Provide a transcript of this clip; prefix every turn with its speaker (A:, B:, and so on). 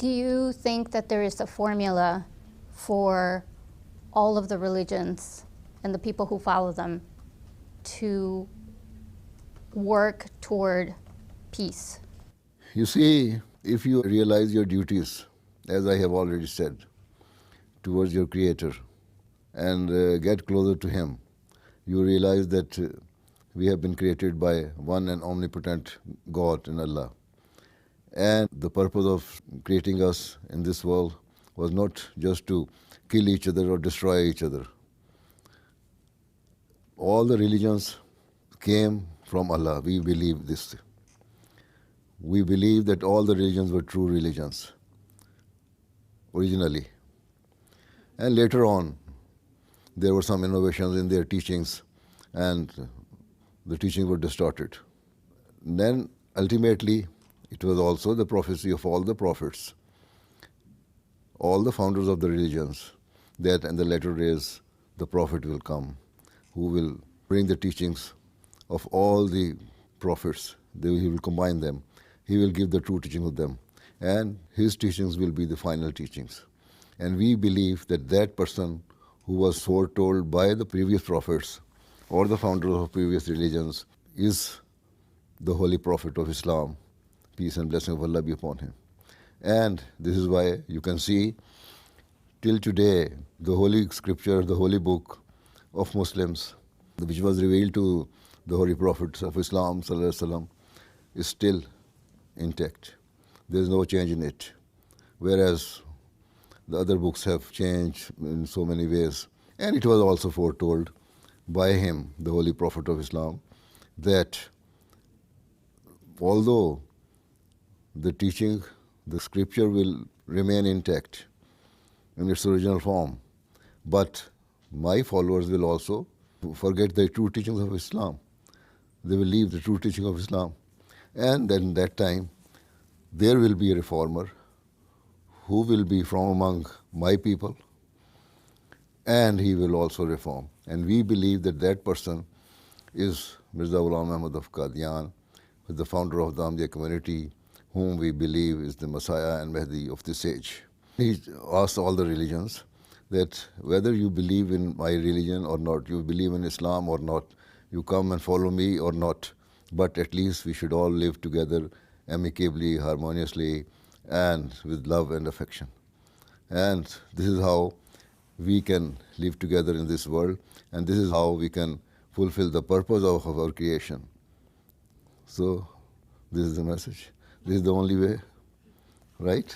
A: Do you think that there is a formula for all of the religions and the people who follow them to work toward peace?
B: You see, if you realize your duties, as I have already said, towards your Creator and get closer to Him, you realize that we have been created by one and omnipotent God in Allah. And the purpose of creating us in this world was not just to kill each other or destroy each other. All the religions came from Allah. We believe this. We believe that all the religions were true religions originally. And later on, there were some innovations in their teachings and the teachings were distorted. Then ultimately, it was also the prophecy of all the prophets, all the founders of the religions, that in the latter days the prophet will come, who will bring the teachings of all the prophets. He will combine them. He will give the true teaching of them. And his teachings will be the final teachings. And we believe that that person who was foretold by the previous prophets or the founders of previous religions is the holy prophet of Islam. Peace and blessing of Allah be upon him. And this is why you can see till today the holy scripture, the holy book of Muslims, which was revealed to the holy prophet of Islam sallallahu alaihi wasallam, is still intact. There is no change in it. Whereas the other books have changed in so many ways. And it was also foretold by him, the holy prophet of Islam, that although the teaching, the scripture will remain intact in its original form, but my followers will also forget the true teachings of Islam. They will leave the true teaching of Islam. And then that time, there will be a reformer who will be from among my people, and he will also reform. And we believe that that person is Mirza Ghulam of Qadian, who is the founder of the Ahmediyya community, whom we believe is the Messiah and Mahdi of this age. He asked all the religions that whether you believe in my religion or not, you believe in Islam or not, you come and follow me or not, but at least we should all live together amicably, harmoniously, and with love and affection. And this is how we can live together in this world, and this is how we can fulfill the purpose of our creation. So, this is the message. This is the only way, right?